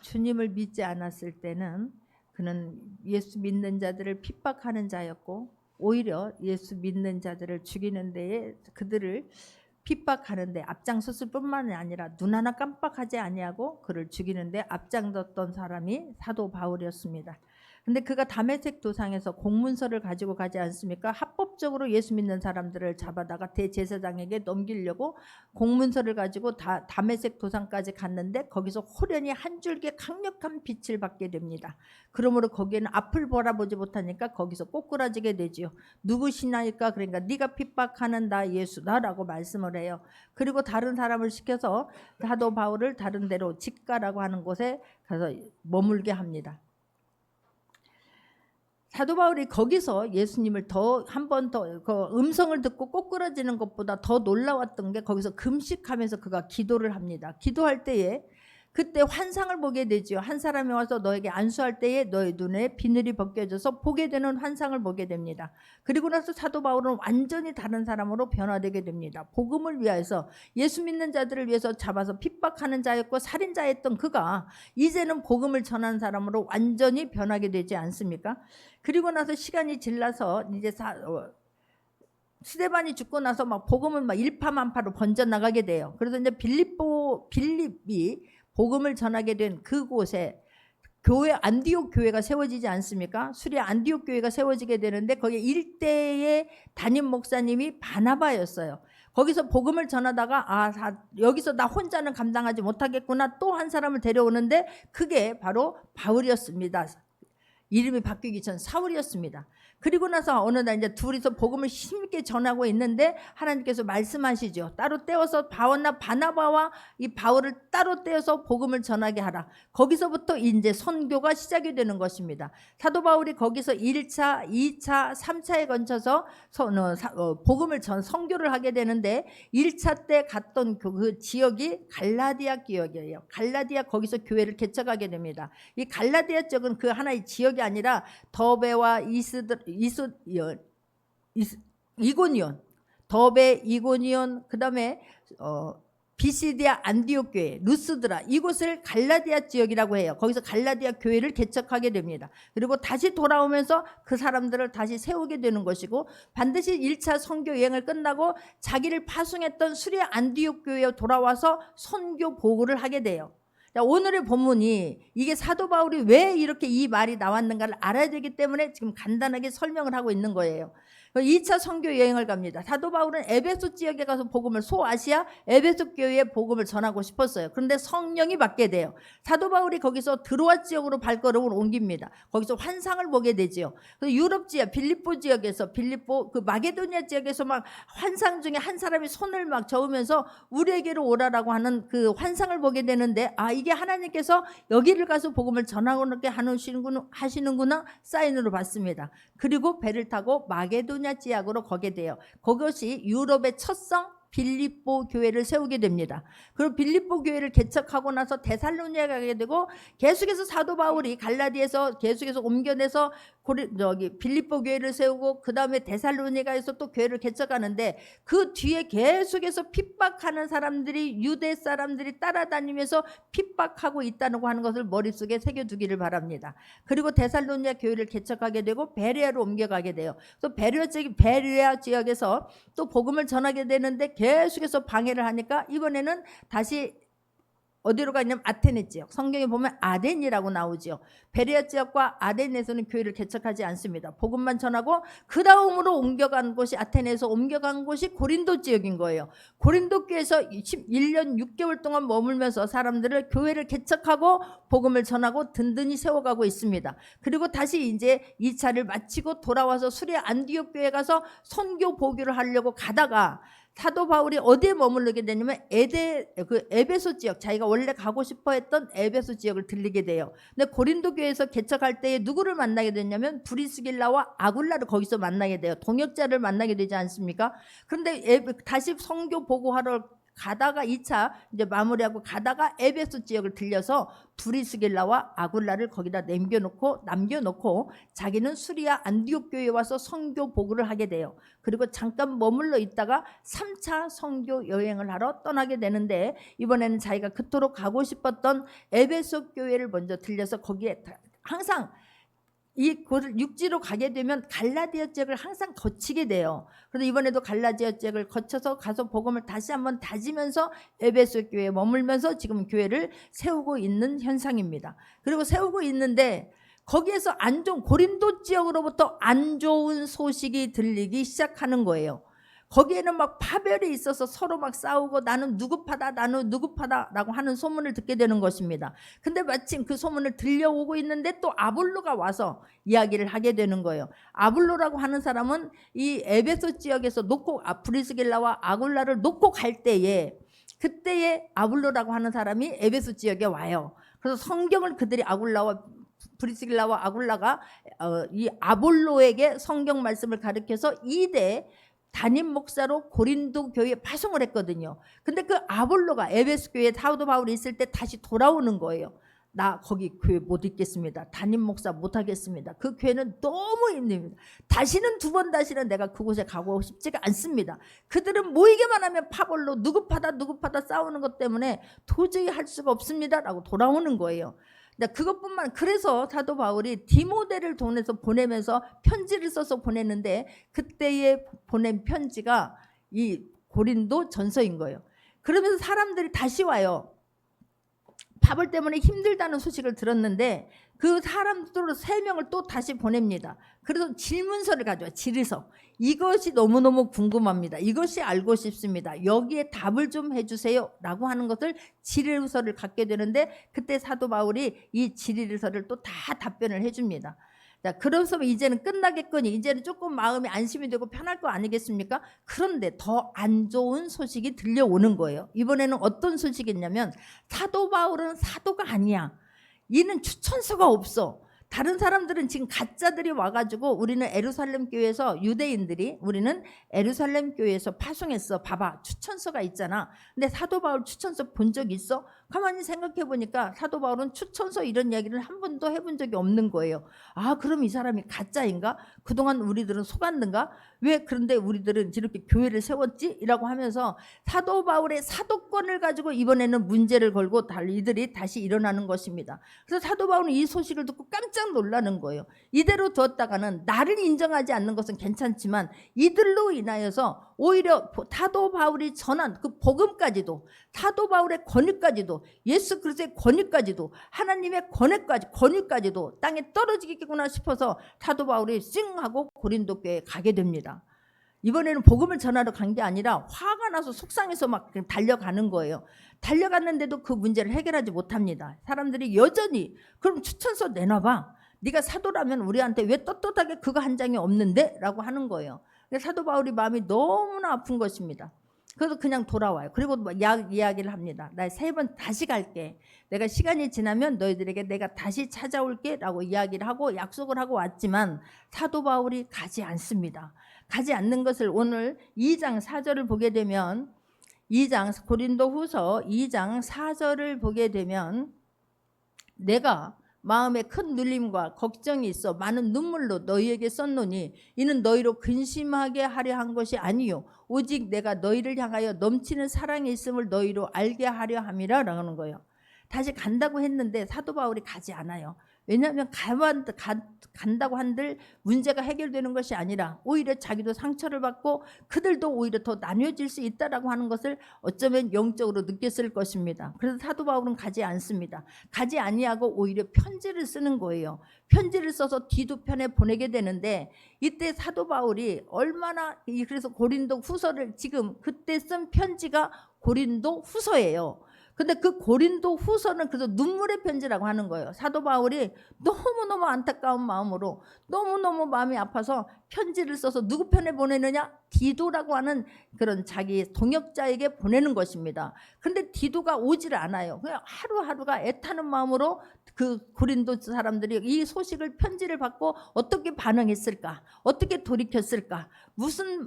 주님을 믿지 않았을 때는 그는 예수 믿는 자들을 핍박하는 자였고, 오히려 예수 믿는 자들을 죽이는 데에 그들을 핍박하는데 앞장섰을 뿐만 아니라 눈 하나 깜빡하지 아니하고 그를 죽이는데 앞장섰던 사람이 사도 바울이었습니다. 근데 그가 다메섹 도상에서 공문서를 가지고 가지 않습니까? 합법적으로 예수 믿는 사람들을 잡아다가 대제사장에게 넘기려고 공문서를 가지고 다메섹 도상까지 갔는데 거기서 호련히 한 줄기 강력한 빛을 받게 됩니다. 그러므로 거기에는 앞을 바라보지 못하니까 거기서 꼬꾸라지게 되지요. 누구시나이까? 그러니까 네가 핍박하는 나 예수다라고 말씀을 해요. 그리고 다른 사람을 시켜서 사도 바울을 다른 데로 직가라고 하는 곳에 가서 머물게 합니다. 사도 바울이 거기서 예수님을 더 한 번 더 그 음성을 듣고 꼬꾸라지는 것보다 더 놀라웠던 게 거기서 금식하면서 그가 기도를 합니다. 기도할 때에 그때 환상을 보게 되지요. 한 사람이 와서 너에게 안수할 때에 너의 눈에 비늘이 벗겨져서 보게 되는 환상을 보게 됩니다. 그리고 나서 사도 바울은 완전히 다른 사람으로 변화되게 됩니다. 복음을 위해서 예수 믿는 자들을 위해서 잡아서 핍박하는 자였고 살인자였던 그가 이제는 복음을 전하는 사람으로 완전히 변하게 되지 않습니까? 그리고 나서 시간이 지나서 이제 스데반이 죽고 나서 막 복음은 막 일파만파로 번져 나가게 돼요. 그래서 이제 빌립이 복음을 전하게 된 그곳에 교회 안디옥 교회가 세워지지 않습니까? 수리 안디옥 교회가 세워지게 되는데 거기 일대의 담임 목사님이 바나바였어요. 거기서 복음을 전하다가 여기서 나 혼자는 감당하지 못하겠구나, 또 한 사람을 데려오는데 그게 바로 바울이었습니다. 이름이 바뀌기 전 사울이었습니다. 그리고 나서 어느 날 이제 둘이서 복음을 힘있게 전하고 있는데 하나님께서 말씀하시죠. 따로 떼어서 바나바와 이 바울을 따로 떼어서 복음을 전하게 하라. 거기서부터 이제 선교가 시작이 되는 것입니다. 사도 바울이 거기서 1차, 2차, 3차에 걸쳐서 복음을 선교를 하게 되는데 1차 때 갔던 그 지역이 갈라디아 지역이에요. 갈라디아, 거기서 교회를 개척하게 됩니다. 이 갈라디아 지역은 그 하나의 지역이 아니라 더베와 이고니온, 더베, 이고니온, 그 다음에 비시디아 안디옥 교회, 루스드라, 이곳을 갈라디아 지역이라고 해요. 거기서 갈라디아 교회를 개척하게 됩니다. 그리고 다시 돌아오면서 그 사람들을 다시 세우게 되는 것이고, 반드시 1차 선교 여행을 끝나고 자기를 파송했던 수리 안디옥 교회에 돌아와서 선교 보고를 하게 돼요. 오늘의 본문이 이게 사도 바울이 왜 이렇게 이 말이 나왔는가를 알아야 되기 때문에 지금 간단하게 설명을 하고 있는 거예요. 2차 선교 여행을 갑니다. 사도 바울은 에베소 지역에 가서 복음을, 소아시아 에베소 교회에 복음을 전하고 싶었어요. 그런데 성령이 받게 돼요. 사도 바울이 거기서 드로아 지역으로 발걸음을 옮깁니다. 거기서 환상을 보게 되지요. 유럽 지역, 빌립보 지역에서 그 마게도니아 지역에서 막 환상 중에 한 사람이 손을 막 저으면서 우리에게로 오라라고 하는 그 환상을 보게 되는데, 이게 하나님께서 여기를 가서 복음을 전하고 이렇게 하시는구나 사인으로 봤습니다. 그리고 배를 타고 마게도니아 지역으로 가게 돼요. 그것이 유럽의 첫 성 빌립보 교회를 세우게 됩니다. 그리고 빌립보 교회를 개척하고 나서 데살로니가에 가게 되고, 계속해서 사도 바울이 갈라디아에서 계속해서 옮겨내서 빌립보 교회를 세우고 그 다음에 데살로니가에서 또 교회를 개척하는데, 그 뒤에 계속해서 핍박하는 사람들이, 유대 사람들이 따라다니면서 핍박하고 있다는 거 하는 것을 머릿속에 새겨두기를 바랍니다. 그리고 데살로니가 교회를 개척하게 되고 베레아로 옮겨가게 돼요. 또 베레아 지역에서 또 복음을 전하게 되는데 계속해서 방해를 하니까 이번에는 다시 어디로 가냐면 아테네 지역, 성경에 보면 아덴이라고 나오죠. 베레아 지역과 아덴에서는 교회를 개척하지 않습니다. 복음만 전하고 그 다음으로 옮겨간 곳이, 아테네에서 옮겨간 곳이 고린도 지역인 거예요. 고린도 교회에서 1년 6개월 동안 머물면서 사람들을, 교회를 개척하고 복음을 전하고 든든히 세워가고 있습니다. 그리고 다시 이제 2차를 마치고 돌아와서 수리 안디옥 교회에 가서 선교 보교를 하려고 가다가 사도 바울이 어디에 머무르게 되냐면 에베소 지역, 자기가 원래 가고 싶어 했던 에베소 지역을 들리게 돼요. 근데 고린도 교회에서 개척할 때에 누구를 만나게 되냐면 브리스길라와 아굴라를 거기서 만나게 돼요. 동역자를 만나게 되지 않습니까? 그런데 다시 선교 보고하러 가다가 2차 이제 마무리하고 가다가 에베소 지역을 들려서 브리스길라와 아굴라를 거기다 남겨놓고 자기는 수리아 안디옥 교회에 와서 선교 보고를 하게 돼요. 그리고 잠깐 머물러 있다가 3차 선교 여행을 하러 떠나게 되는데, 이번에는 자기가 그토록 가고 싶었던 에베소 교회를 먼저 들려서 거기에 항상 이 육지로 가게 되면 갈라디아 지역을 항상 거치게 돼요. 그래서 이번에도 갈라디아 지역을 거쳐서 가서 복음을 다시 한번 다지면서 에베소 교회에 머물면서 지금 교회를 세우고 있는 현상입니다. 그리고 세우고 있는데 거기에서 고린도 지역으로부터 안 좋은 소식이 들리기 시작하는 거예요. 거기에는 막 파별이 있어서 서로 막 싸우고 나는 누구파다라고 하는 소문을 듣게 되는 것입니다. 근데 마침 그 소문을 들려오고 있는데 또 아볼로가 와서 이야기를 하게 되는 거예요. 아볼로라고 하는 사람은 이 에베소 지역에서 브리스길라와 아굴라를 놓고 갈 때에, 그때에 아볼로라고 하는 사람이 에베소 지역에 와요. 그래서 성경을 그들이 브리스길라와 아굴라가 이 아볼로에게 성경 말씀을 가르쳐서 2대 담임 목사로 고린도 교회에 파송을 했거든요. 근데 그 아볼로가 에베소 교회에 사도 바울이 있을 때 다시 돌아오는 거예요. 나 거기 교회 못 있겠습니다. 담임 목사 못 하겠습니다. 그 교회는 너무 힘듭니다. 다시는 내가 그곳에 가고 싶지가 않습니다. 그들은 모이게만 하면 파벌로 누구파다 싸우는 것 때문에 도저히 할 수가 없습니다 라고 돌아오는 거예요. 그래서 사도 바울이 디모데를 보내면서 편지를 써서 보냈는데, 그때에 보낸 편지가 이 고린도 전서인 거예요. 그러면서 사람들이 다시 와요. 바울 때문에 힘들다는 소식을 들었는데 그 사람들 3명을 또 다시 보냅니다. 그래서 질문서를 가져와. 질의서. 이것이 너무너무 궁금합니다. 이것이 알고 싶습니다. 여기에 답을 좀 해주세요 라고 하는 것을 질의서를 갖게 되는데, 그때 사도 바울이 이 질의서를 또 다 답변을 해줍니다. 자, 그래서 이제는 끝나겠거니, 이제는 조금 마음이 안심이 되고 편할 거 아니겠습니까? 그런데 더 안 좋은 소식이 들려오는 거예요. 이번에는 어떤 소식이냐면, 사도 바울은 사도가 아니야. 이는 추천서가 없어. 다른 사람들은 지금 가짜들이 와가지고 우리는 예루살렘 교회에서 우리는 예루살렘 교회에서 파송했어. 봐봐, 추천서가 있잖아. 근데 사도 바울 추천서 본 적 있어? 가만히 생각해 보니까 사도 바울은 추천서 이런 이야기를 한 번도 해본 적이 없는 거예요. 아, 그럼 이 사람이 가짜인가? 그동안 우리들은 속았는가? 왜 그런데 우리들은 이렇게 교회를 세웠지? 이라고 하면서 사도 바울의 사도권을 가지고 이번에는 문제를 걸고 이들이 다시 일어나는 것입니다. 그래서 사도 바울은 이 소식을 듣고 깜짝 놀라는 거예요. 이대로 두었다가는 나를 인정하지 않는 것은 괜찮지만 이들로 인하여서 오히려 사도 바울이 전한 그 복음까지도, 사도 바울의 권위까지도, 예수 그리스도의 권위까지도, 하나님의 권위까지도 땅에 떨어지겠구나 싶어서 사도 바울이 찡 하고 고린도 교회에 가게 됩니다. 이번에는 복음을 전하러 간 게 아니라 화가 나서 속상해서 막 달려가는 거예요. 달려갔는데도 그 문제를 해결하지 못합니다. 사람들이 여전히 그럼 추천서 내놔봐. 네가 사도라면 우리한테 왜 떳떳하게 그거 한 장이 없는데? 라고 하는 거예요. 사도 바울이 마음이 너무나 아픈 것입니다. 그래서 그냥 돌아와요. 그리고 이야기를 합니다. 나 3번 다시 갈게. 내가 시간이 지나면 너희들에게 내가 다시 찾아올게 라고 이야기를 하고 약속을 하고 왔지만 사도 바울이 가지 않습니다. 가지 않는 것을 오늘 2장 4절을 보게 되면, 고린도 후서 2장 4절을 보게 되면, 내가 마음에 큰 눌림과 걱정이 있어 많은 눈물로 너희에게 썼노니 이는 너희로 근심하게 하려 한 것이 아니요 오직 내가 너희를 향하여 넘치는 사랑이 있음을 너희로 알게 하려 함이라 라는 거예요. 다시 간다고 했는데 사도 바울이 가지 않아요. 왜냐하면 간다고 한들 문제가 해결되는 것이 아니라 오히려 자기도 상처를 받고 그들도 오히려 더 나뉘어질 수 있다라고 하는 것을 어쩌면 영적으로 느꼈을 것입니다. 그래서 사도 바울은 가지 않습니다. 가지 아니하고 오히려 편지를 쓰는 거예요. 편지를 써서 뒤도편에 보내게 되는데, 이때 사도 바울이 그래서 고린도 후서를 지금 그때 쓴 편지가 고린도 후서예요. 근데 그 고린도 후서는 그래서 눈물의 편지라고 하는 거예요. 사도 바울이 너무너무 안타까운 마음으로 너무너무 마음이 아파서 편지를 써서 누구 편에 보내느냐? 디도라고 하는 그런 자기 동역자에게 보내는 것입니다. 그런데 디도가 오질 않아요. 그냥 하루하루가 애타는 마음으로 그 고린도 사람들이 이 소식을 편지를 받고 어떻게 반응했을까? 어떻게 돌이켰을까?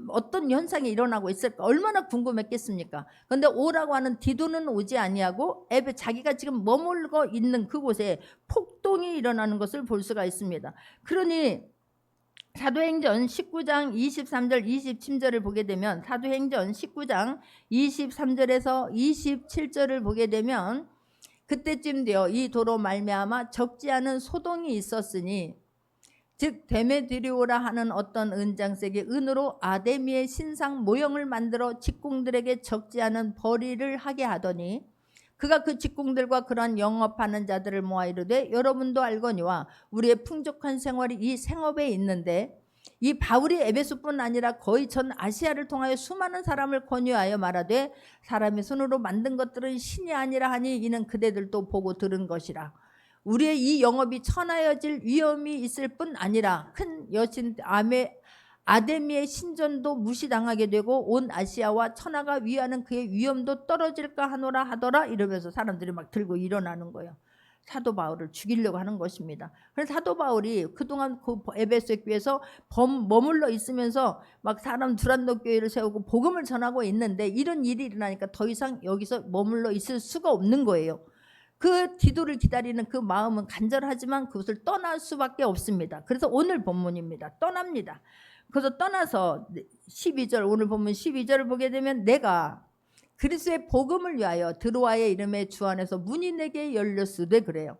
어떤 현상이 일어나고 있을까? 얼마나 궁금했겠습니까? 그런데 오라고 하는 디도는 오지 아니하고 자기가 지금 머물고 있는 그곳에 폭동이 일어나는 것을 볼 수가 있습니다. 그러니 사도행전 19장 23절 27절을 보게 되면 사도행전 19장 23절에서 27절을 보게 되면 그때쯤 되어 이 도로 말미암아 적지 않은 소동이 있었으니 즉 데메드리오라 하는 어떤 은장색의 은으로 아데미의 신상 모형을 만들어 직공들에게 적지 않은 벌이를 하게 하더니 그가 그 직공들과 그러한 영업하는 자들을 모아 이르되 여러분도 알거니와 우리의 풍족한 생활이 이 생업에 있는데 이 바울이 에베소뿐 아니라 거의 전 아시아를 통하여 수많은 사람을 권유하여 말하되 사람의 손으로 만든 것들은 신이 아니라 하니 이는 그대들도 보고 들은 것이라. 우리의 이 영업이 천하여질 위험이 있을 뿐 아니라 큰 여신 아데미의 신전도 무시당하게 되고 온 아시아와 천하가 위하는 그의 위엄도 떨어질까 하노라 하더라. 이러면서 사람들이 막 들고 일어나는 거예요. 사도 바울을 죽이려고 하는 것입니다. 그래서 사도 바울이 그동안 그 에베소 교회에서 머물러 있으면서 막 사람 두란노 교회를 세우고 복음을 전하고 있는데 이런 일이 일어나니까 더 이상 여기서 머물러 있을 수가 없는 거예요. 그 디도를 기다리는 그 마음은 간절하지만 그것을 떠날 수밖에 없습니다. 그래서 오늘 본문입니다. 떠납니다. 그래서 떠나서 12절 오늘 보면 12절을 보게 되면 내가 그리스도의 복음을 위하여 드로아의 이름의 주 안에서 문이 내게 열렸으되 그래요.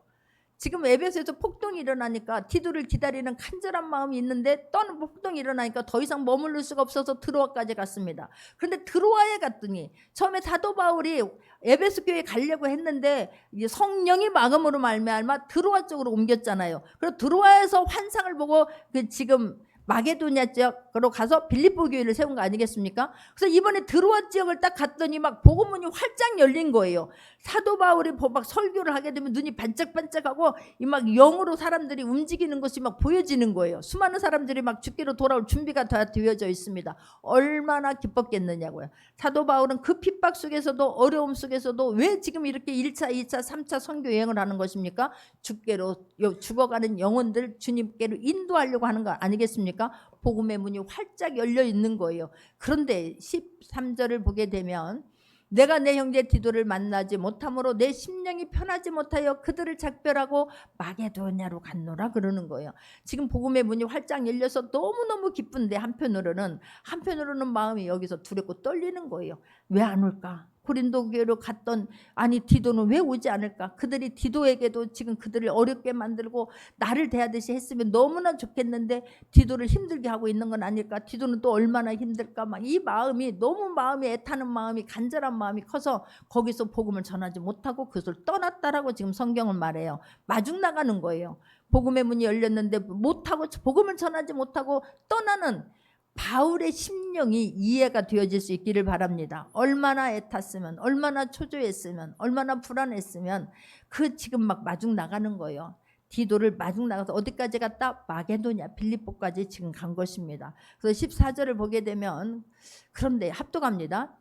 지금 에베소에서 폭동이 일어나니까 디도를 기다리는 간절한 마음이 있는데 폭동이 일어나니까 더 이상 머무를 수가 없어서 드로아까지 갔습니다. 그런데 드로아에 갔더니 처음에 사도 바울이 에베소 교회에 가려고 했는데 성령이 마음으로 말미암아 드로아 쪽으로 옮겼잖아요. 그래서 드로아에서 환상을 보고 지금 마게도냐 지역으로 가서 빌립보 교회를 세운 거 아니겠습니까? 그래서 이번에 드로아 지역을 딱 갔더니 막 복음문이 활짝 열린 거예요. 사도 바울이 막 설교를 하게 되면 눈이 반짝반짝하고 이 막 영으로 사람들이 움직이는 것이 막 보여지는 거예요. 수많은 사람들이 막 죽기로 돌아올 준비가 다 되어져 있습니다. 얼마나 기뻤겠느냐고요. 사도 바울은 그 핍박 속에서도 어려움 속에서도 왜 지금 이렇게 1차, 2차, 3차 선교 여행을 하는 것입니까? 죽어가는 영혼들 주님께로 인도하려고 하는 거 아니겠습니까? 복음의 문이 활짝 열려 있는 거예요. 그런데 13절을 보게 되면 내가 내 형제 디도를 만나지 못함으로 내 심령이 편하지 못하여 그들을 작별하고 마게도냐로 갔노라 그러는 거예요. 지금 복음의 문이 활짝 열려서 너무너무 기쁜데 한편으로는 마음이 여기서 두렵고 떨리는 거예요. 왜 안 올까? 고린도 교회로 갔던 디도는 왜 오지 않을까? 그들이 디도에게도 지금 그들을 어렵게 만들고 나를 대하듯이 했으면 너무나 좋겠는데 디도를 힘들게 하고 있는 건 아닐까? 디도는 또 얼마나 힘들까? 막 이 마음이 너무 애타는 마음이 간절한 마음이 커서 거기서 복음을 전하지 못하고 그것을 떠났다라고 지금 성경은 말해요. 마중 나가는 거예요. 복음의 문이 열렸는데 못하고 복음을 전하지 못하고 떠나는 바울의 심령이 이해가 되어질 수 있기를 바랍니다. 얼마나 애탔으면, 얼마나 초조했으면, 얼마나 불안했으면 지금 막 마중 나가는 거예요. 디도를 마중 나가서 어디까지 갔다? 마게도냐, 빌립보까지 지금 간 것입니다. 그래서 14절을 보게 되면 그런데 합독합니다.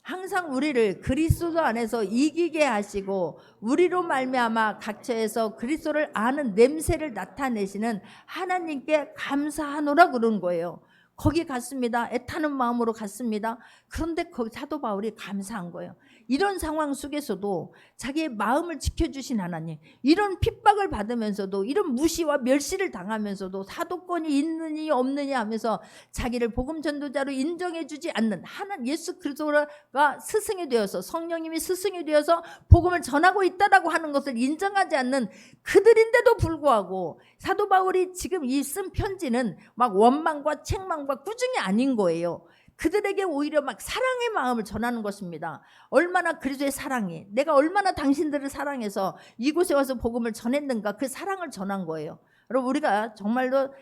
항상 우리를 그리스도 안에서 이기게 하시고 우리로 말미암아 각처에서 그리스도를 아는 냄새를 나타내시는 하나님께 감사하노라 그런 거예요. 거기 갔습니다. 애타는 마음으로 갔습니다. 그런데 거기 사도 바울이 감사한 거예요. 이런 상황 속에서도 자기의 마음을 지켜주신 하나님, 이런 핍박을 받으면서도 이런 무시와 멸시를 당하면서도 사도권이 있느니 없느냐 하면서 자기를 복음 전도자로 인정해 주지 않는 예수 그리스도가 스승이 되어서 성령님이 스승이 되어서 복음을 전하고 있다라고 하는 것을 인정하지 않는 그들인데도 불구하고 사도 바울이 지금 이 쓴 편지는 막 원망과 책망과 꾸중이 아닌 거예요. 그들에게 오히려 막 사랑의 마음을 전하는 것입니다. 얼마나 그리스도의 사랑이, 내가 얼마나 당신들을 사랑해서 이곳에 와서 복음을 전했는가, 그 사랑을 전한 거예요. 여러분, 우리가 정말로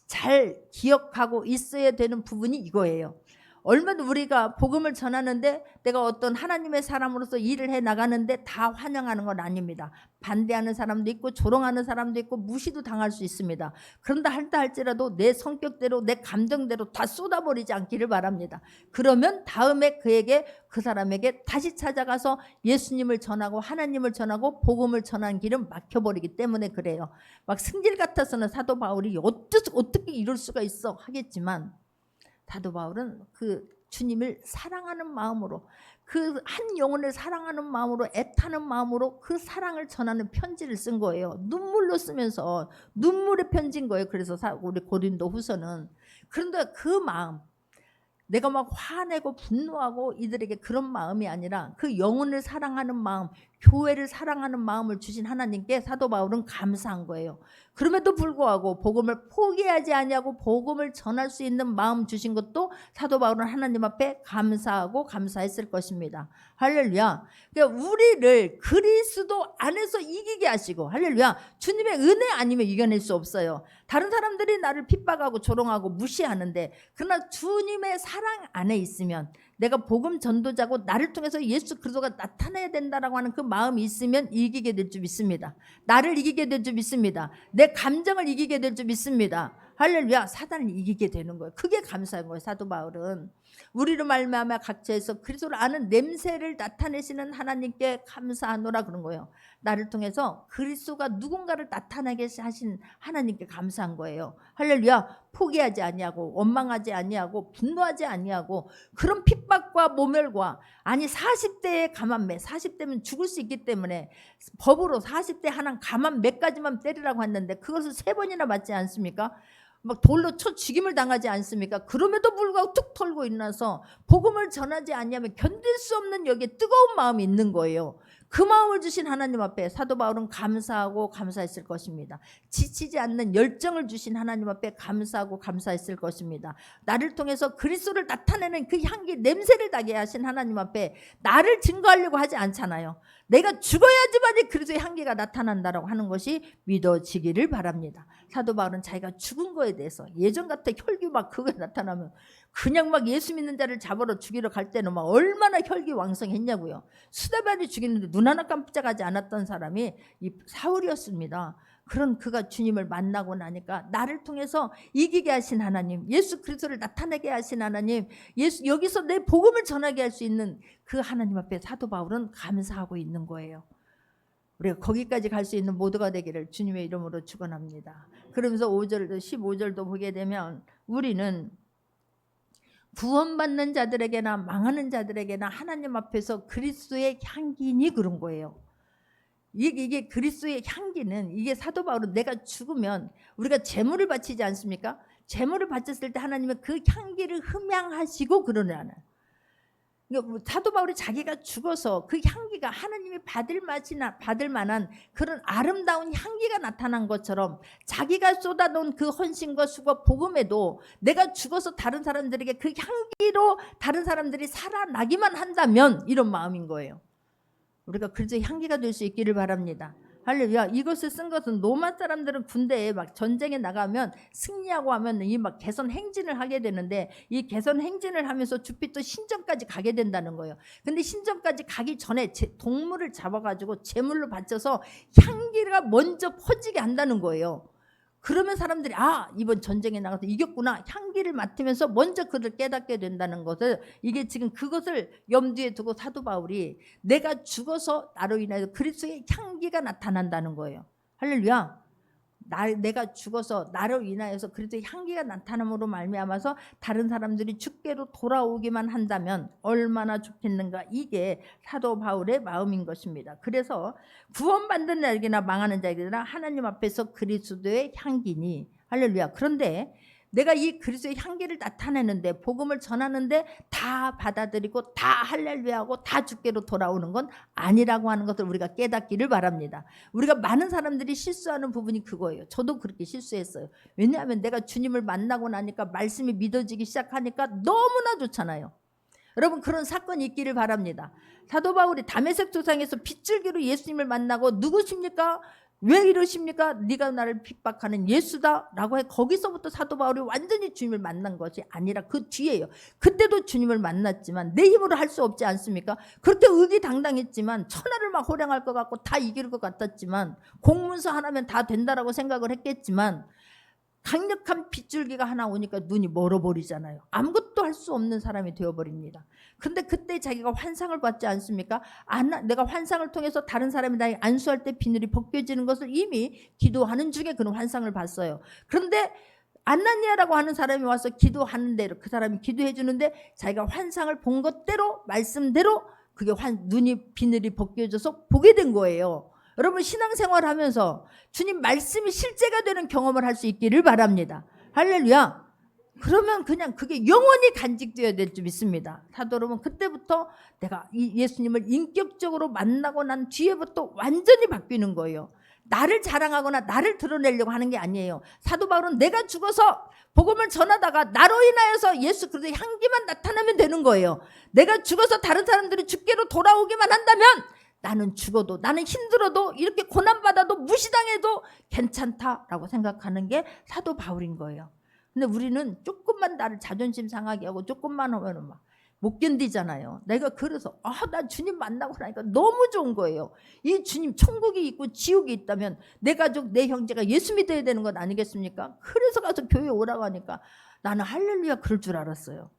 잘 기억하고 있어야 되는 부분이 이거예요. 얼마나 우리가 복음을 전하는데 내가 어떤 하나님의 사람으로서 일을 해 나가는데 다 환영하는 건 아닙니다. 반대하는 사람도 있고 조롱하는 사람도 있고 무시도 당할 수 있습니다. 그런다 할지라도 내 성격대로 내 감정대로 다 쏟아버리지 않기를 바랍니다. 그러면 다음에 그 사람에게 다시 찾아가서 예수님을 전하고 하나님을 전하고 복음을 전하는 길은 막혀버리기 때문에 그래요. 막 승질 같아서는 사도 바울이 어떻게 이럴 수가 있어 하겠지만, 사도 바울은 그 주님을 사랑하는 마음으로, 그 한 영혼을 사랑하는 마음으로, 애타는 마음으로 그 사랑을 전하는 편지를 쓴 거예요. 눈물로 쓰면서 눈물의 편지인 거예요. 그래서 우리 고린도 후서는. 그런데 그 마음, 내가 막 화내고 분노하고 이들에게 그런 마음이 아니라 그 영혼을 사랑하는 마음, 교회를 사랑하는 마음을 주신 하나님께 사도 바울은 감사한 거예요. 그럼에도 불구하고 복음을 포기하지 아니하고 복음을 전할 수 있는 마음 주신 것도 사도 바울은 하나님 앞에 감사하고 감사했을 것입니다. 할렐루야. 그러니까 우리를 그리스도 안에서 이기게 하시고, 할렐루야, 주님의 은혜 아니면 이겨낼 수 없어요. 다른 사람들이 나를 핍박하고 조롱하고 무시하는데, 그러나 주님의 사랑 안에 있으면, 내가 복음 전도자고 나를 통해서 예수 그리스도가 나타나야 된다라고 하는 그 마음이 있으면 이기게 될 줄 믿습니다. 나를 이기게 될 줄 믿습니다. 내 감정을 이기게 될 줄 믿습니다. 할렐루야. 사단을 이기게 되는 거예요. 그게 감사한 거예요. 사도 바울은 우리로 말미암아 각처에서 그리스도를 아는 냄새를 나타내시는 하나님께 감사하노라 그런 거예요. 나를 통해서 그리스도가 누군가를 나타나게 하신 하나님께 감사한 거예요. 할렐루야. 포기하지 아니하고 원망하지 아니하고 분노하지 아니하고 그런 핍박과 모멸과, 아니 40대의 가만매, 40대면 죽을 수 있기 때문에 법으로 40대 하나 가만 몇 가지만 때리라고 했는데 그것을 3번이나 맞지 않습니까? 막 돌로 쳐 죽임을 당하지 않습니까? 그럼에도 불구하고 툭 털고 일어나서 복음을 전하지 않으면 견딜 수 없는 여기에 뜨거운 마음이 있는 거예요. 그 마음을 주신 하나님 앞에 사도 바울은 감사하고 감사했을 것입니다. 지치지 않는 열정을 주신 하나님 앞에 감사하고 감사했을 것입니다. 나를 통해서 그리스도를 나타내는 그 향기 냄새를 나게 하신 하나님 앞에 나를 증거하려고 하지 않잖아요. 내가 죽어야지만이 그리스도의 향기가 나타난다라고 하는 것이 믿어지기를 바랍니다. 사도 바울은 자기가 죽은 거에 대해서, 예전 같아 혈기 막 그거 나타나면 그냥 막 예수 믿는 자를 잡으러 죽이러 갈 때는 막 얼마나 혈기왕성했냐고요. 스데반이 죽이는데 눈 하나 깜짝하지 않았던 사람이 이 사울이었습니다. 그런 그가 주님을 만나고 나니까 나를 통해서 이기게 하신 하나님, 예수 그리스도를 나타내게 하신 하나님, 여기서 내 복음을 전하게 할 수 있는 그 하나님 앞에 사도 바울은 감사하고 있는 거예요. 우리가 거기까지 갈 수 있는 모두가 되기를 주님의 이름으로 축원합니다. 그러면서 15절도 보게 되면 우리는 구원받는 자들에게나 망하는 자들에게나 하나님 앞에서 그리스도의 향기니 그런 거예요. 이게 그리스도의 향기는, 이게 사도 바울은 내가 죽으면 우리가 제물을 바치지 않습니까? 제물을 바쳤을 때 하나님은 그 향기를 흠양하시고 그러냐는. 사도 바울이 자기가 죽어서 그 향기가 하나님이 받을 만한 그런 아름다운 향기가 나타난 것처럼 자기가 쏟아놓은 그 헌신과 수고 복음에도 내가 죽어서 다른 사람들에게 그 향기로 다른 사람들이 살아나기만 한다면 이런 마음인 거예요. 우리가 그래서 향기가 될 수 있기를 바랍니다. 할렐루야. 이것을 쓴 것은 로마 사람들은 군대에 막 전쟁에 나가면 승리하고 하면 이 막 개선 행진을 하게 되는데, 이 개선 행진을 하면서 주피또 신전까지 가게 된다는 거예요. 근데 신전까지 가기 전에 동물을 잡아가지고 제물로 바쳐서 향기가 먼저 퍼지게 한다는 거예요. 그러면 사람들이 이번 전쟁에 나가서 이겼구나 향기를 맡으면서 먼저 그를 깨닫게 된다는 것을, 이게 지금 그것을 염두에 두고 사도 바울이 내가 죽어서 나로 인하여 그리스도의 향기가 나타난다는 거예요. 할렐루야. 내가 죽어서 나로 인하여서 그리스도의 향기가 나타남으로 말미암아서 다른 사람들이 주께로 돌아오기만 한다면 얼마나 좋겠는가. 이게 사도 바울의 마음인 것입니다. 그래서 구원받는 자에게나 망하는 자에게나 하나님 앞에서 그리스도의 향기니, 할렐루야. 그런데 내가 이 그리스도의 향기를 나타내는데, 복음을 전하는데 다 받아들이고 다 할렐루야하고 다 주께로 돌아오는 건 아니라고 하는 것을 우리가 깨닫기를 바랍니다. 우리가 많은 사람들이 실수하는 부분이 그거예요. 저도 그렇게 실수했어요. 왜냐하면 내가 주님을 만나고 나니까 말씀이 믿어지기 시작하니까 너무나 좋잖아요. 여러분, 그런 사건이 있기를 바랍니다. 사도 바울이 다메섹 도상에서 빗줄기로 예수님을 만나고 누구십니까? 왜 이러십니까? 네가 나를 핍박하는 예수다 라고 해. 거기서부터 사도 바울이 완전히 주님을 만난 것이 아니라 그 뒤에요. 그때도 주님을 만났지만 내 힘으로 할 수 없지 않습니까? 그렇게 의기당당했지만 천하를 막 호령할 것 같고 다 이길 것 같았지만 공문서 하나면 다 된다라고 생각을 했겠지만 강력한 빗줄기가 하나 오니까 눈이 멀어버리잖아요. 아무것도 할 수 없는 사람이 되어버립니다. 근데 그때 자기가 환상을 봤지 않습니까? 내가 환상을 통해서 다른 사람이 나에게 안수할 때 비늘이 벗겨지는 것을 이미 기도하는 중에 그런 환상을 봤어요. 그런데 아나니아라고 하는 사람이 와서 기도하는 대로 그 사람이 기도해 주는데 자기가 환상을 본 것대로 말씀대로 그게 눈이 비늘이 벗겨져서 보게 된 거예요. 여러분 신앙생활 하면서 주님 말씀이 실제가 되는 경험을 할 수 있기를 바랍니다. 할렐루야. 그러면 그냥 그게 영원히 간직되어야 될 줄 믿습니다. 사도 여러분 그때부터 내가 이 예수님을 인격적으로 만나고 난 뒤에부터 완전히 바뀌는 거예요. 나를 자랑하거나 나를 드러내려고 하는 게 아니에요. 사도 바울은 내가 죽어서 복음을 전하다가 나로 인하여서 예수 그리스도의 향기만 나타나면 되는 거예요. 내가 죽어서 다른 사람들이 죽게로 돌아오기만 한다면 나는 죽어도 나는 힘들어도 이렇게 고난받아도 무시당해도 괜찮다라고 생각하는 게 사도 바울인 거예요. 근데 우리는 조금만 나를 자존심 상하게 하고 조금만 하면 막 못 견디잖아요. 내가 그래서 나 주님 만나고 나니까 너무 좋은 거예요. 이 주님 천국이 있고 지옥이 있다면 내 가족 내 형제가 예수 믿어야 되는 것 아니겠습니까? 그래서 가서 교회 오라고 하니까 나는 할렐루야 그럴 줄 알았어요.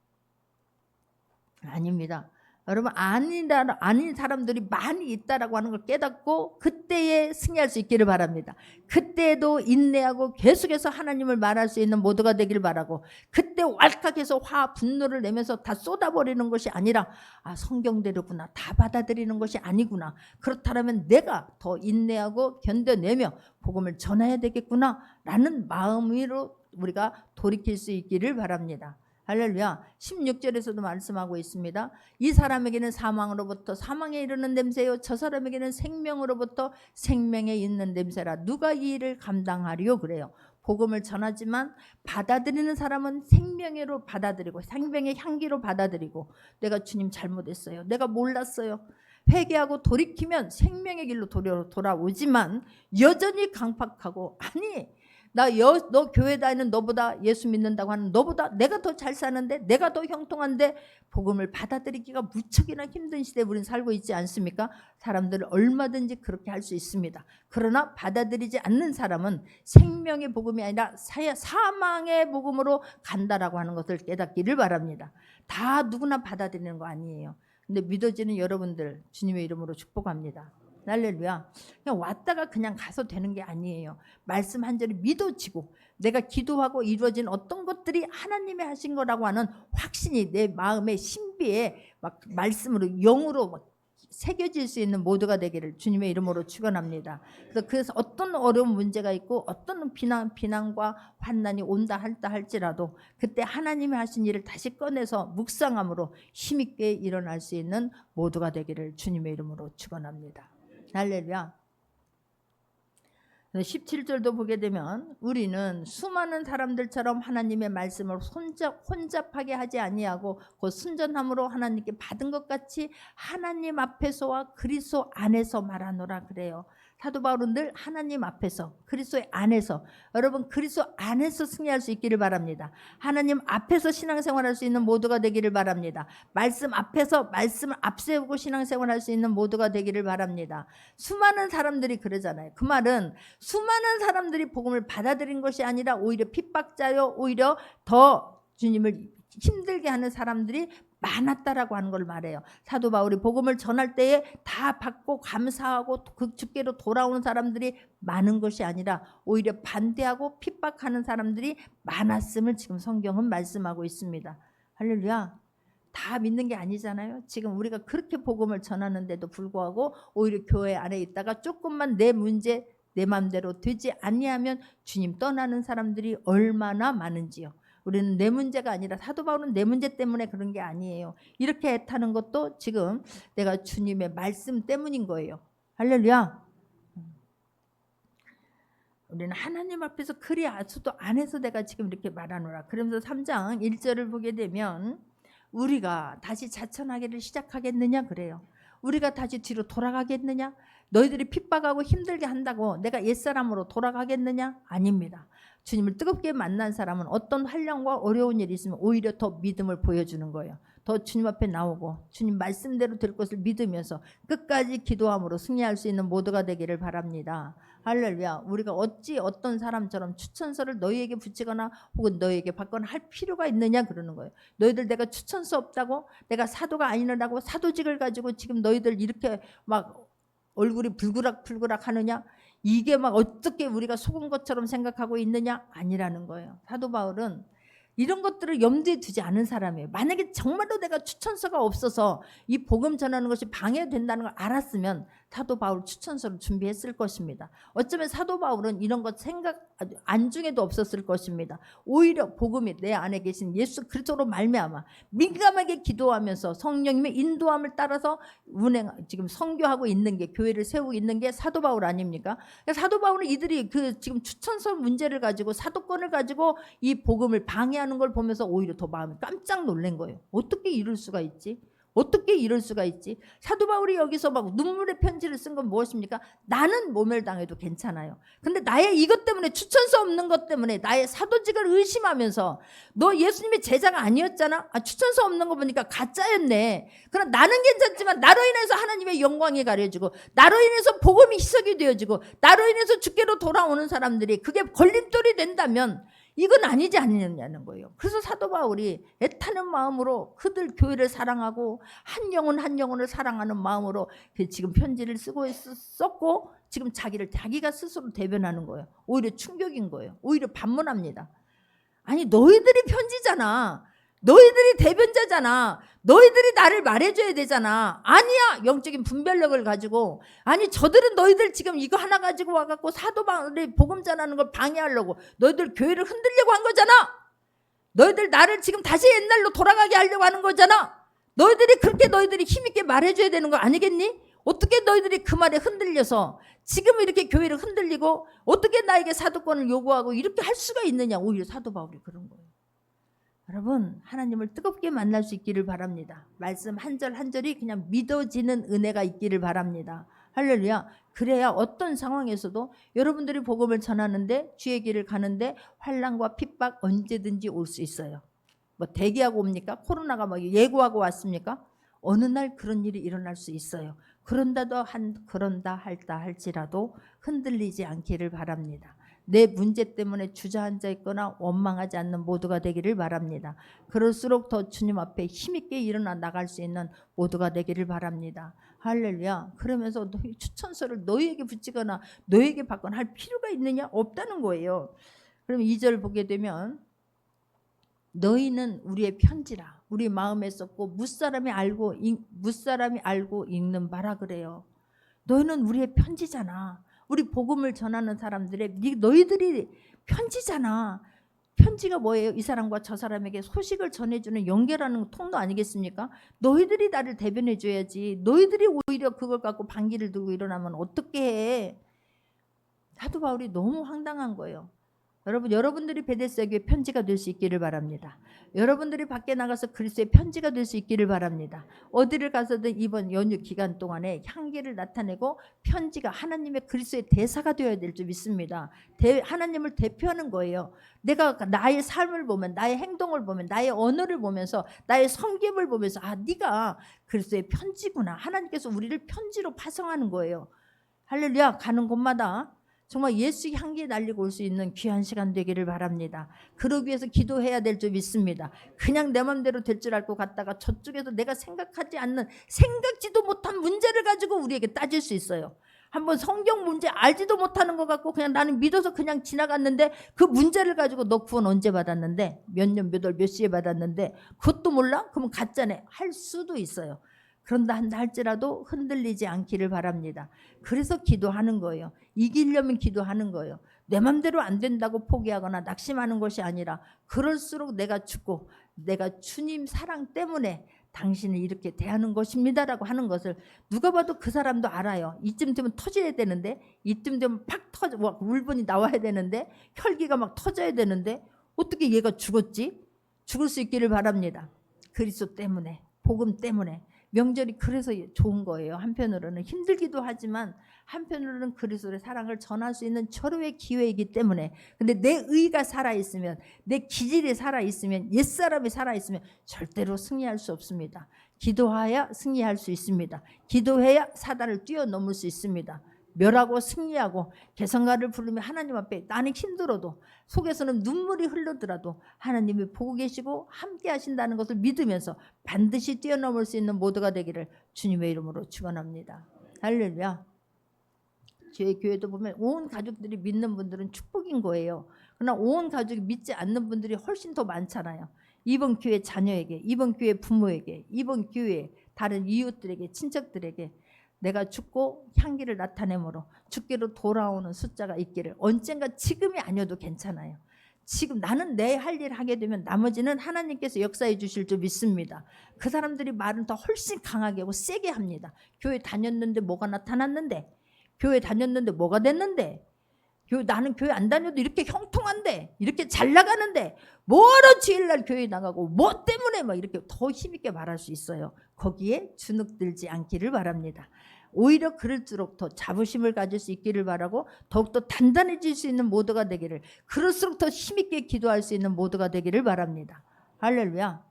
아닙니다. 여러분 아닌 사람들이 많이 있다라고 하는 걸 깨닫고 그때에 승리할 수 있기를 바랍니다. 그때도 인내하고 계속해서 하나님을 말할 수 있는 모두가 되기를 바라고 그때 왈칵해서 분노를 내면서 다 쏟아버리는 것이 아니라 성경대로구나 다 받아들이는 것이 아니구나 그렇다면 내가 더 인내하고 견뎌내며 복음을 전해야 되겠구나 라는 마음으로 우리가 돌이킬 수 있기를 바랍니다. 할렐루야. 16절에서도 말씀하고 있습니다. 이 사람에게는 사망으로부터 사망에 이르는 냄새요 저 사람에게는 생명으로부터 생명에 있는 냄새라 누가 이 일을 감당하리요 그래요. 복음을 전하지만 받아들이는 사람은 생명으로 받아들이고 생명의 향기로 받아들이고 내가 주님 잘못했어요. 내가 몰랐어요. 회개하고 돌이키면 생명의 길로 돌아오지만 여전히 강팍하고 너 교회 다니는 너보다 예수 믿는다고 하는 너보다 내가 더 잘 사는데 내가 더 형통한데 복음을 받아들이기가 무척이나 힘든 시대에 우리는 살고 있지 않습니까? 사람들은 얼마든지 그렇게 할 수 있습니다. 그러나 받아들이지 않는 사람은 생명의 복음이 아니라 사망의 복음으로 간다라고 하는 것을 깨닫기를 바랍니다. 다 누구나 받아들이는 거 아니에요. 근데 믿어지는 여러분들 주님의 이름으로 축복합니다. 할렐루야. 그냥 왔다가 그냥 가서 되는 게 아니에요. 말씀 한 절이 믿어지고 내가 기도하고 이루어진 어떤 것들이 하나님이 하신 거라고 하는 확신이 내 마음의 신비에 막 말씀으로 영으로 막 새겨질 수 있는 모두가 되기를 주님의 이름으로 축원합니다. 그래서 어떤 어려운 문제가 있고 어떤 비난과 환난이 온다 할지라도 그때 하나님이 하신 일을 다시 꺼내서 묵상함으로 힘있게 일어날 수 있는 모두가 되기를 주님의 이름으로 축원합니다. 할렐루야. 17절도 보게 되면 우리는 수많은 사람들처럼 하나님의 말씀을 혼잡하게 하지 아니하고 곧 순전함으로 하나님께 받은 것 같이 하나님 앞에서와 그리스도 안에서 말하노라 그래요. 사도 바울은 늘 하나님 앞에서 그리스도의 안에서 여러분 그리스도 안에서 승리할 수 있기를 바랍니다. 하나님 앞에서 신앙생활할 수 있는 모두가 되기를 바랍니다. 말씀 앞에서 말씀을 앞세우고 신앙생활할 수 있는 모두가 되기를 바랍니다. 수많은 사람들이 그러잖아요. 그 말은 수많은 사람들이 복음을 받아들인 것이 아니라 오히려 핍박자요 오히려 더 주님을 힘들게 하는 사람들이 많았다라고 하는 걸 말해요. 사도 바울이 복음을 전할 때에 다 받고 감사하고 그 주께로 돌아오는 사람들이 많은 것이 아니라 오히려 반대하고 핍박하는 사람들이 많았음을 지금 성경은 말씀하고 있습니다. 할렐루야. 다 믿는 게 아니잖아요. 지금 우리가 그렇게 복음을 전하는데도 불구하고 오히려 교회 안에 있다가 조금만 내 문제 내 마음대로 되지 아니하면 주님 떠나는 사람들이 얼마나 많은지요. 우리는 내 문제가 아니라 사도 바울은 내 문제 때문에 그런 게 아니에요. 이렇게 애타는 것도 지금 내가 주님의 말씀 때문인 거예요. 할렐루야. 우리는 하나님 앞에서 그리 아수도 안에서 내가 지금 이렇게 말하노라. 그러면서 3장 1절을 보게 되면 우리가 다시 자천하기를 시작하겠느냐 그래요. 우리가 다시 뒤로 돌아가겠느냐? 너희들이 핍박하고 힘들게 한다고 내가 옛사람으로 돌아가겠느냐? 아닙니다. 주님을 뜨겁게 만난 사람은 어떤 환난과 어려운 일이 있으면 오히려 더 믿음을 보여주는 거예요. 더 주님 앞에 나오고 주님 말씀대로 될 것을 믿으면서 끝까지 기도함으로 승리할 수 있는 모두가 되기를 바랍니다. 할렐루야. 우리가 어찌 어떤 사람처럼 추천서를 너희에게 붙이거나 혹은 너희에게 받거나 할 필요가 있느냐 그러는 거예요. 너희들 내가 추천서 없다고, 내가 사도가 아니라고 사도직을 가지고 지금 너희들 이렇게 막 얼굴이 불그락불그락 하느냐? 이게 막 어떻게 우리가 속은 것처럼 생각하고 있느냐? 아니라는 거예요. 사도 바울은 이런 것들을 염두에 두지 않은 사람이에요. 만약에 정말로 내가 추천서가 없어서 이 복음 전하는 것이 방해된다는 걸 알았으면 사도 바울 추천서를 준비했을 것입니다. 어쩌면 사도 바울은 이런 것 생각 안중에도 없었을 것입니다. 오히려 복음이 내 안에 계신 예수 그리스도로 말미암아 민감하게 기도하면서 성령님의 인도함을 따라서 지금 선교하고 있는 게, 교회를 세우고 있는 게 사도 바울 아닙니까? 사도 바울은 이들이 그 지금 추천서 문제를 가지고 사도권을 가지고 이 복음을 방해하는 걸 보면서 오히려 더 마음이 깜짝 놀란 거예요. 어떻게 이럴 수가 있지? 어떻게 이럴 수가 있지? 사도 바울이 여기서 막 눈물의 편지를 쓴 건 무엇입니까? 나는 모멸당해도 괜찮아요. 근데 나의 이것 때문에, 추천서 없는 것 때문에 나의 사도직을 의심하면서 너 예수님의 제자가 아니었잖아? 추천서 없는 거 보니까 가짜였네. 그럼 나는 괜찮지만 나로 인해서 하나님의 영광이 가려지고 나로 인해서 복음이 희석이 되어지고 나로 인해서 주께로 돌아오는 사람들이 그게 걸림돌이 된다면 이건 아니지 않느냐는 거예요. 그래서 사도 바울이 애타는 마음으로 그들 교회를 사랑하고 한 영혼 한 영혼을 사랑하는 마음으로 지금 편지를 썼고 지금 자기가 스스로 대변하는 거예요. 오히려 충격인 거예요. 오히려 반문합니다. 아니 너희들이 편지잖아. 너희들이 대변자잖아. 너희들이 나를 말해줘야 되잖아. 아니야. 영적인 분별력을 가지고, 아니 저들은 너희들 지금 이거 하나 가지고 와갖고 사도 바울이 복음 전하는 걸 방해하려고 너희들 교회를 흔들려고 한 거잖아. 너희들 나를 지금 다시 옛날로 돌아가게 하려고 하는 거잖아. 너희들이 힘있게 말해줘야 되는 거 아니겠니? 어떻게 너희들이 그 말에 흔들려서 지금 이렇게 교회를 흔들리고 어떻게 나에게 사도권을 요구하고 이렇게 할 수가 있느냐. 오히려 사도 바울이 그런 거예요. 여러분, 하나님을 뜨겁게 만날 수 있기를 바랍니다. 말씀 한 절 한 절이 그냥 믿어지는 은혜가 있기를 바랍니다. 할렐루야. 그래야 어떤 상황에서도 여러분들이 복음을 전하는데, 주의 길을 가는데 환난과 핍박 언제든지 올 수 있어요. 뭐 대기하고 옵니까? 코로나가 막 예고하고 왔습니까? 어느 날 그런 일이 일어날 수 있어요. 그런다 할지라도 흔들리지 않기를 바랍니다. 내 문제 때문에 주저앉아 있거나 원망하지 않는 모두가 되기를 바랍니다. 그럴수록 더 주님 앞에 힘있게 일어나 나갈 수 있는 모두가 되기를 바랍니다. 할렐루야. 그러면서 추천서를 너희에게 붙이거나 너희에게 받거나 할 필요가 있느냐? 없다는 거예요. 그럼 2절 보게 되면 너희는 우리의 편지라 우리 마음에 썼고 무사람이 알고 읽는 바라 그래요. 너희는 우리의 편지잖아. 우리 복음을 전하는 사람들의 너희들이 편지잖아. 편지가 뭐예요? 이 사람과 저 사람에게 소식을 전해주는 연결하는 통로 아니겠습니까? 너희들이 나를 대변해 줘야지. 너희들이 오히려 그걸 갖고 반기를 들고 일어나면 어떻게 해? 사도 바울이 너무 황당한 거예요. 여러분들이 베데스다 교회 편지가 될 수 있기를 바랍니다. 여러분들이 밖에 나가서 그리스도의 편지가 될 수 있기를 바랍니다. 어디를 가서든 이번 연휴 기간 동안에 향기를 나타내고 편지가 하나님의 그리스도의 대사가 되어야 될 줄 믿습니다. 하나님을 대표하는 거예요. 내가 나의 삶을 보면, 나의 행동을 보면, 나의 언어를 보면서, 나의 섬김을 보면서 네가 그리스도의 편지구나. 하나님께서 우리를 편지로 파송하는 거예요. 할렐루야. 가는 곳마다 정말 예수 향기 날리고 올 수 있는 귀한 시간 되기를 바랍니다. 그러기 위해서 기도해야 될 줄 믿습니다. 그냥 내 맘대로 될 줄 알고 갔다가 저쪽에서 내가 생각지도 못한 문제를 가지고 우리에게 따질 수 있어요. 한번 성경 문제 알지도 못하는 것 같고 그냥 나는 믿어서 그냥 지나갔는데 그 문제를 가지고 너 구원 언제 받았는데? 몇 년 몇 월 몇 시에 받았는데? 그것도 몰라? 그러면 가짜네. 할 수도 있어요. 그런다 한다 할지라도 흔들리지 않기를 바랍니다. 그래서 기도하는 거예요. 이기려면 기도하는 거예요. 내 맘대로 안 된다고 포기하거나 낙심하는 것이 아니라 그럴수록 내가 죽고 내가 주님 사랑 때문에 당신을 이렇게 대하는 것입니다라고 하는 것을 누가 봐도 그 사람도 알아요. 이쯤 되면 터져야 되는데, 이쯤 되면 팍 터져 울분이 나와야 되는데, 혈기가 막 터져야 되는데 어떻게 얘가 죽었지? 죽을 수 있기를 바랍니다. 그리스도 때문에, 복음 때문에. 명절이 그래서 좋은 거예요. 한편으로는 힘들기도 하지만 한편으로는 그리스도의 사랑을 전할 수 있는 절호의 기회이기 때문에, 근데 내 의가 살아있으면, 내 기질이 살아있으면, 옛사람이 살아있으면 절대로 승리할 수 없습니다. 기도해야 승리할 수 있습니다. 기도해야 사단을 뛰어넘을 수 있습니다. 멸하고 승리하고 개성가를 부르며 하나님 앞에 나는 힘들어도 속에서는 눈물이 흘러더라도 하나님이 보고 계시고 함께 하신다는 것을 믿으면서 반드시 뛰어넘을 수 있는 모두가 되기를 주님의 이름으로 축원합니다. 할렐루야. 저희 교회도 보면 온 가족들이 믿는 분들은 축복인 거예요. 그러나 온 가족이 믿지 않는 분들이 훨씬 더 많잖아요. 이번 교회 자녀에게, 이번 교회 부모에게, 이번 교회 다른 이웃들에게, 친척들에게 내가 죽고 향기를 나타내므로 죽게로 돌아오는 숫자가 있기를, 언젠가 지금이 아니어도 괜찮아요. 지금 나는 내 할 일 하게 되면 나머지는 하나님께서 역사해 주실 줄 믿습니다. 그 사람들이 말은 더 훨씬 강하게 하고 세게 합니다. 교회 다녔는데 뭐가 나타났는데, 교회 다녔는데 뭐가 됐는데, 나는 교회 안 다녀도 이렇게 형통한데, 이렇게 잘 나가는데 뭐하러 주일날 교회 나가고 뭐 때문에 막 이렇게 더 힘있게 말할 수 있어요. 거기에 주눅들지 않기를 바랍니다. 오히려 그럴수록 더 자부심을 가질 수 있기를 바라고 더욱더 단단해질 수 있는 모두가 되기를, 그럴수록 더 힘있게 기도할 수 있는 모두가 되기를 바랍니다. 할렐루야.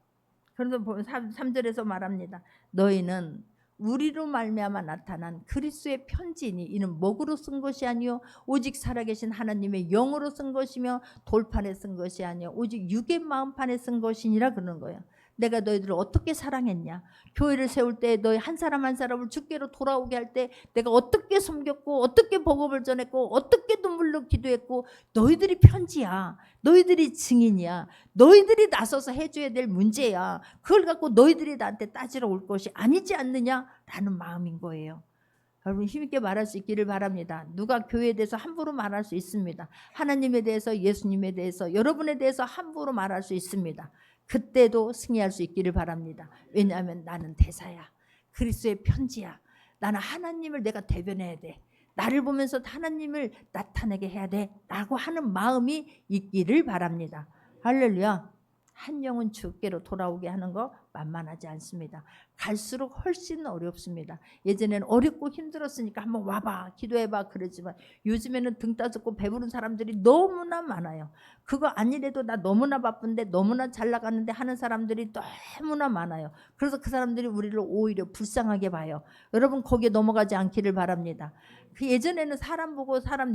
그래서 3절에서 말합니다. 너희는 우리로 말미암아 나타난 그리스도의 편지니 이는 먹으로 쓴 것이 아니요 오직 살아계신 하나님의 영으로 쓴 것이며 돌판에 쓴 것이 아니요 오직 육의 마음판에 쓴 것이니라 그러는 거예요. 내가 너희들을 어떻게 사랑했냐, 교회를 세울 때 너희 한 사람 한 사람을 주께로 돌아오게 할 때 내가 어떻게 섬겼고 어떻게 복음을 전했고 어떻게 눈물로 기도했고, 너희들이 편지야, 너희들이 증인이야, 너희들이 나서서 해줘야 될 문제야. 그걸 갖고 너희들이 나한테 따지러 올 것이 아니지 않느냐라는 마음인 거예요. 여러분 힘있게 말할 수 있기를 바랍니다. 누가 교회에 대해서 함부로 말할 수 있습니다. 하나님에 대해서, 예수님에 대해서, 여러분에 대해서 함부로 말할 수 있습니다. 그때도 승리할 수 있기를 바랍니다. 왜냐하면 나는 대사야, 그리스도의 편지야. 나는 하나님을 내가 대변해야 돼. 나를 보면서 하나님을 나타내게 해야 돼 라고 하는 마음이 있기를 바랍니다. 할렐루야. 한 영혼 주께로 돌아오게 하는 거 만만하지 않습니다. 갈수록 훨씬 어렵습니다. 예전에는 어렵고 힘들었으니까 한번 와봐, 기도해봐 그러지만 요즘에는 등 따숩고 배부른 사람들이 너무나 많아요. 그거 아니래도 나 너무나 바쁜데, 너무나 잘 나가는데 하는 사람들이 너무나 많아요. 그래서 그 사람들이 우리를 오히려 불쌍하게 봐요. 여러분 거기에 넘어가지 않기를 바랍니다. 그 예전에는 사람 보고 사람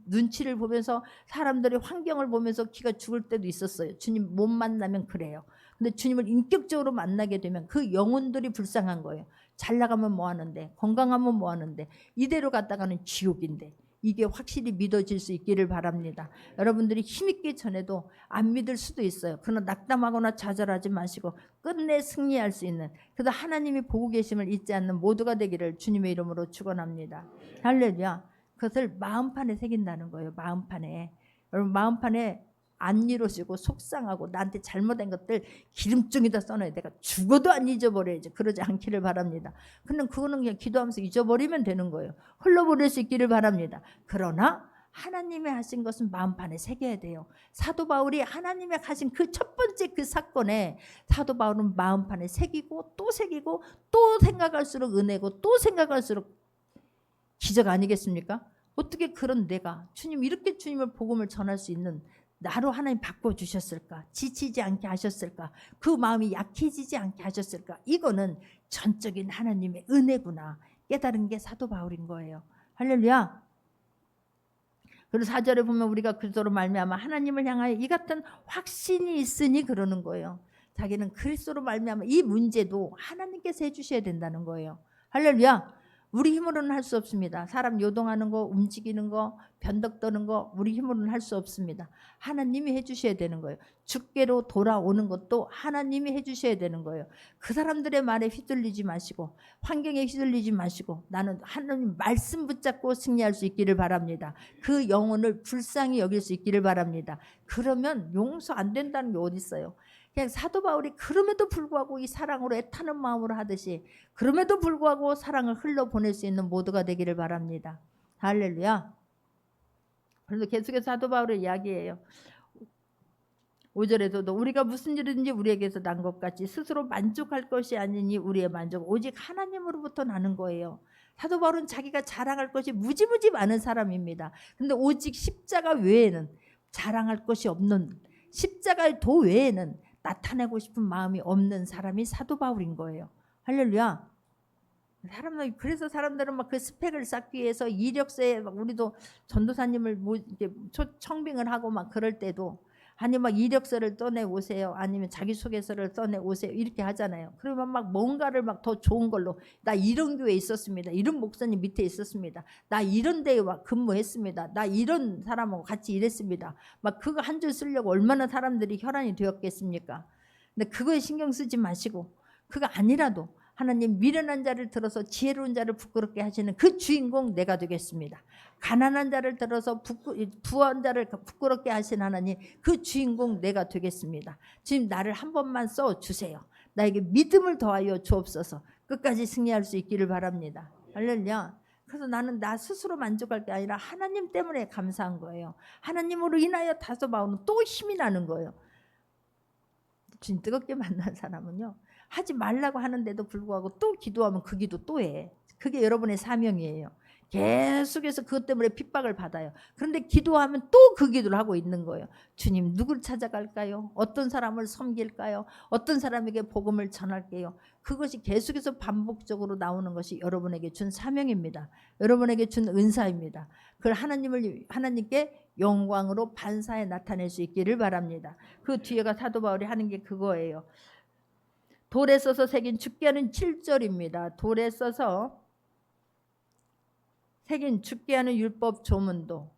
눈치를 보면서, 사람들의 환경을 보면서 기가 죽을 때도 있었어요. 주님 못 만나면 그래요. 근데 주님을 인격적으로 만나게 되면 그 영혼들이 불쌍한 거예요. 잘 나가면 뭐 하는데, 건강하면 뭐 하는데, 이대로 갔다가는 지옥인데. 이게 확실히 믿어질 수 있기를 바랍니다. 여러분들이 힘있게 전해도 안 믿을 수도 있어요. 그러나 낙담하거나 좌절하지 마시고 끝내 승리할 수 있는, 그래서 하나님이 보고 계심을 잊지 않는 모두가 되기를 주님의 이름으로 축원합니다. 할렐루야. 그것을 마음판에 새긴다는 거예요. 마음판에. 여러분 마음판에 안 이루어지고 속상하고 나한테 잘못된 것들 기름종이다 써놔요. 내가 죽어도 안 잊어버려야지. 그러지 않기를 바랍니다. 근데 그거는 그냥 기도하면서 잊어버리면 되는 거예요. 흘러버릴 수 있기를 바랍니다. 그러나 하나님이 하신 것은 마음판에 새겨야 돼요. 사도 바울이 하나님이 하신 그 첫 번째 그 사건에 사도 바울은 마음판에 새기고 또 새기고 또 생각할수록 은혜고 또 생각할수록 기적 아니겠습니까? 어떻게 그런 내가 주님 이렇게 주님을 복음을 전할 수 있는 나로 하나님 바꿔주셨을까? 지치지 않게 하셨을까? 그 마음이 약해지지 않게 하셨을까? 이거는 전적인 하나님의 은혜구나 깨달은 게 사도 바울인 거예요. 할렐루야. 그리고 4절에 보면 우리가 그리스도로 말미암아 하나님을 향하여 이 같은 확신이 있으니 그러는 거예요. 자기는 그리스도로 말미암아 이 문제도 하나님께서 해주셔야 된다는 거예요. 할렐루야. 우리 힘으로는 할 수 없습니다. 사람 요동하는 거, 움직이는 거, 변덕 떠는 거 우리 힘으로는 할 수 없습니다. 하나님이 해주셔야 되는 거예요. 주께로 돌아오는 것도 하나님이 해주셔야 되는 거예요. 그 사람들의 말에 휘둘리지 마시고 환경에 휘둘리지 마시고 나는 하나님 말씀 붙잡고 승리할 수 있기를 바랍니다. 그 영혼을 불쌍히 여길 수 있기를 바랍니다. 그러면 용서 안 된다는 게 어디 있어요. 그냥 사도 바울이 그럼에도 불구하고 이 사랑으로 애타는 마음으로 하듯이 그럼에도 불구하고 사랑을 흘러보낼 수 있는 모두가 되기를 바랍니다. 할렐루야. 그래서 계속해서 사도 바울의 이야기예요. 5절에서도 우리가 무슨 일이든지 우리에게서 난 것 같이 스스로 만족할 것이 아니니 우리의 만족은 오직 하나님으로부터 나는 거예요. 사도 바울은 자기가 자랑할 것이 무지무지 많은 사람입니다. 근데 오직 십자가 외에는 자랑할 것이 없는, 십자가의 도 외에는 나타내고 싶은 마음이 없는 사람이 사도 바울인 거예요. 할렐루야. 그래서 사람들은 막 그 스펙을 쌓기 위해서 이력서에 막 우리도 전도사님을 뭐 이렇게 청빙을 하고 막 그럴 때도 아니 막 이력서를 써내 오세요. 아니면 자기소개서를 써내 오세요. 이렇게 하잖아요. 그러면 막 뭔가를 막 더 좋은 걸로 나 이런 교회에 있었습니다. 이런 목사님 밑에 있었습니다. 나 이런 데에 근무했습니다. 나 이런 사람하고 같이 일했습니다. 막 그거 한 줄 쓰려고 얼마나 사람들이 혈안이 되었겠습니까? 근데 그거에 신경 쓰지 마시고 그거 아니라도 하나님 미련한 자를 들어서 지혜로운 자를 부끄럽게 하시는 그 주인공 내가 되겠습니다. 가난한 자를 들어서 부한 자를 부끄럽게 하신 하나님 그 주인공 내가 되겠습니다. 지금 나를 한 번만 써주세요. 나에게 믿음을 더하여 주옵소서. 끝까지 승리할 수 있기를 바랍니다. 할렐루야. 그래서 나는 나 스스로 만족할 게 아니라 하나님 때문에 감사한 거예요. 하나님으로 인하여 사도 바울은 또 힘이 나는 거예요. 주님 뜨겁게 만난 사람은요 하지 말라고 하는데도 불구하고 또 기도하면 그 기도 또 해. 그게 여러분의 사명이에요. 계속해서 그것 때문에 핍박을 받아요. 그런데 기도하면 또 그 기도를 하고 있는 거예요. 주님 누굴 찾아갈까요? 어떤 사람을 섬길까요? 어떤 사람에게 복음을 전할게요? 그것이 계속해서 반복적으로 나오는 것이 여러분에게 준 사명입니다. 여러분에게 준 은사입니다. 그걸 하나님께 영광으로 반사해 나타낼 수 있기를 바랍니다. 그 뒤에가 사도 바울이 하는 게 그거예요. 돌에 써서 새긴 죽게 하는 7절입니다. 돌에 써서 새긴 죽게 하는 율법 조문도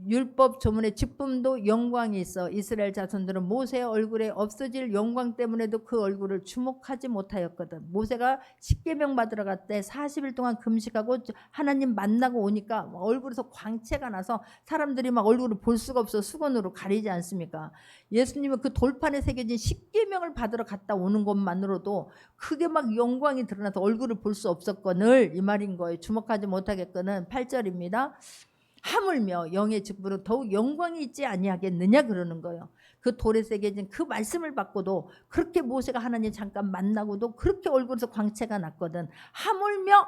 율법 조문의 직분도 영광이 있어 이스라엘 자손들은 모세의 얼굴에 없어질 영광 때문에도 그 얼굴을 주목하지 못하였거든. 모세가 십계명 받으러 갔대 40일 동안 금식하고 하나님 만나고 오니까 얼굴에서 광채가 나서 사람들이 막 얼굴을 볼 수가 없어 수건으로 가리지 않습니까? 예수님은 그 돌판에 새겨진 십계명을 받으러 갔다 오는 것만으로도 크게 막 영광이 드러나서 얼굴을 볼 수 없었거늘 이 말인 거예요. 주목하지 못하겠거는 8절입니다. 하물며 영의 직분은 더욱 영광이 있지 아니하겠느냐 그러는 거예요. 그 돌에 새겨진 그 말씀을 받고도 그렇게 모세가 하나님 잠깐 만나고도 그렇게 얼굴에서 광채가 났거든. 하물며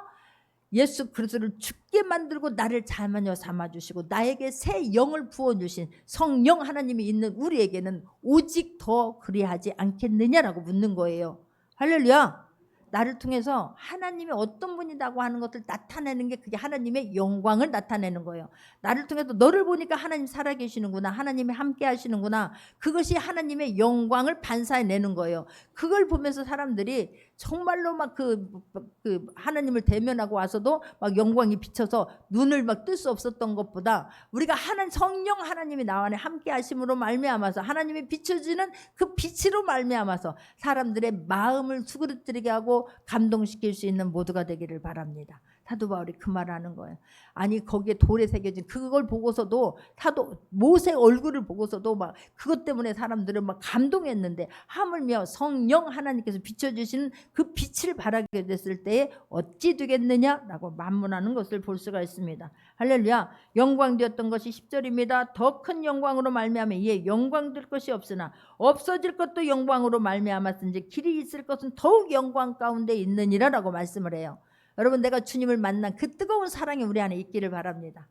예수 그리스도를 죽게 만들고 나를 자녀 삼아주시고 나에게 새 영을 부어주신 성령 하나님이 있는 우리에게는 오직 더 그리하지 않겠느냐라고 묻는 거예요. 할렐루야. 나를 통해서 하나님이 어떤 분이라고 하는 것을 나타내는 게 그게 하나님의 영광을 나타내는 거예요. 나를 통해서 너를 보니까 하나님 살아계시는구나. 하나님이 함께 하시는구나. 그것이 하나님의 영광을 반사해내는 거예요. 그걸 보면서 사람들이 정말로 막 그 하나님을 대면하고 와서도 막 영광이 비쳐서 눈을 막 뜰 수 없었던 것보다 우리가 성령 하나님이 나와 안에 함께 하심으로 말미암아서 하나님이 비춰지는 그 빛으로 말미암아서 사람들의 마음을 수그러뜨리게 하고 감동시킬 수 있는 모두가 되기를 바랍니다. 사도 바울이 그 말하는 거예요. 아니 거기에 돌에 새겨진 그걸 보고서도 모세 얼굴을 보고서도 막 그것 때문에 사람들은 막 감동했는데 하물며 성령 하나님께서 비춰주시는 그 빛을 바라게 됐을 때에 어찌 되겠느냐라고 만문하는 것을 볼 수가 있습니다. 할렐루야. 영광 되었던 것이 10절입니다. 더 큰 영광으로 말미암아 이에 영광 될 것이 없으나 없어질 것도 영광으로 말미암았은지 길이 있을 것은 더욱 영광 가운데 있느니라 라고 말씀을 해요. 여러분 내가 주님을 만난 그 뜨거운 사랑이 우리 안에 있기를 바랍니다.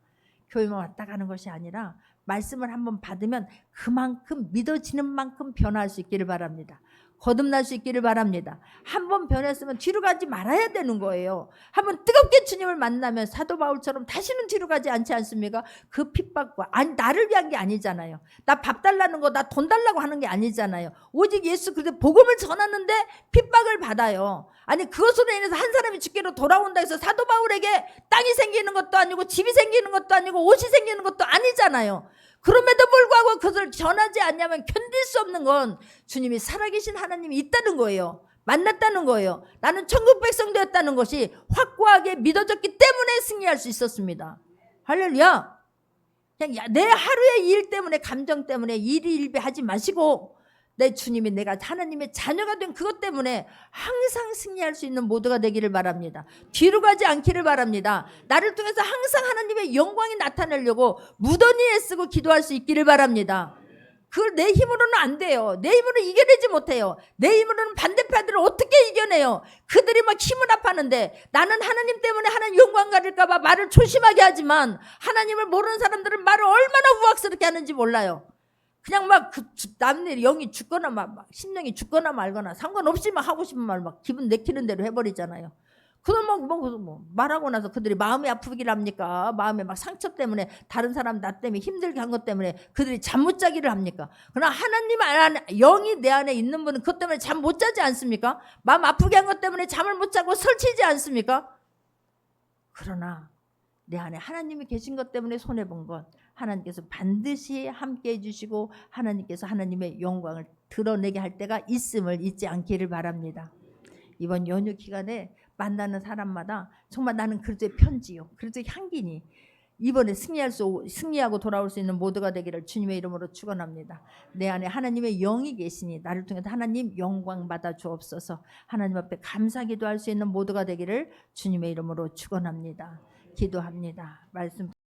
교회만 왔다 가는 것이 아니라 말씀을 한번 받으면 그만큼 믿어지는 만큼 변화할 수 있기를 바랍니다. 거듭날 수 있기를 바랍니다. 한번 변했으면 뒤로 가지 말아야 되는 거예요. 한번 뜨겁게 주님을 만나면 사도 바울처럼 다시는 뒤로 가지 않지 않습니까? 그 핍박과 아니 나를 위한 게 아니잖아요. 나 밥 달라는 거 나 돈 달라고 하는 게 아니잖아요. 오직 예수 그리스도 복음을 전하는데 핍박을 받아요. 아니 그것으로 인해서 한 사람이 죽게로 돌아온다 해서 사도 바울에게 땅이 생기는 것도 아니고 집이 생기는 것도 아니고 옷이 생기는 것도 아니잖아요. 그럼에도 불구하고 그것을 전하지 않냐면 견딜 수 없는 건 주님이 살아계신 하나님이 있다는 거예요. 만났다는 거예요. 나는 천국 백성 되었다는 것이 확고하게 믿어졌기 때문에 승리할 수 있었습니다. 할렐루야. 그냥 내 하루의 일 때문에 감정 때문에 일희일비하지 마시고 내 주님이 내가 하나님의 자녀가 된 그것 때문에 항상 승리할 수 있는 모두가 되기를 바랍니다. 뒤로 가지 않기를 바랍니다. 나를 통해서 항상 하나님의 영광이 나타나려고 무던히 애쓰고 기도할 수 있기를 바랍니다. 그걸 내 힘으로는 안 돼요. 내 힘으로 이겨내지 못해요. 내 힘으로는 반대파들을 어떻게 이겨내요? 그들이 막 힘을 합하는데 나는 하나님 때문에 하나님 영광 가질까 봐 말을 조심하게 하지만 하나님을 모르는 사람들은 말을 얼마나 우악스럽게 하는지 몰라요. 그냥 막 남들이 영이 죽거나 막 심령이 죽거나 말거나 상관없이 막 하고 싶은 말 막 기분 내키는 대로 해버리잖아요. 그럼 뭐 말하고 나서 그들이 마음이 아프기를 합니까? 마음에 막 상처 때문에 다른 사람 나 때문에 힘들게 한 것 때문에 그들이 잠 못 자기를 합니까? 그러나 하나님 안에 영이 내 안에 있는 분은 그것 때문에 잠 못 자지 않습니까? 마음 아프게 한 것 때문에 잠을 못 자고 설치지 않습니까? 그러나 내 안에 하나님이 계신 것 때문에 손해본 것 하나님께서 반드시 함께 해주시고 하나님께서 하나님의 영광을 드러내게 할 때가 있음을 잊지 않기를 바랍니다. 이번 연휴 기간에 만나는 사람마다 정말 나는 그리스도의 편지요, 그리스도의 향기니 이번에 승리하고 돌아올 수 있는 모두가 되기를 주님의 이름으로 축원합니다. 내 안에 하나님의 영이 계시니 나를 통해서 하나님 영광 받아 주옵소서. 하나님 앞에 감사기도할 수 있는 모두가 되기를 주님의 이름으로 축원합니다. 기도합니다. 말씀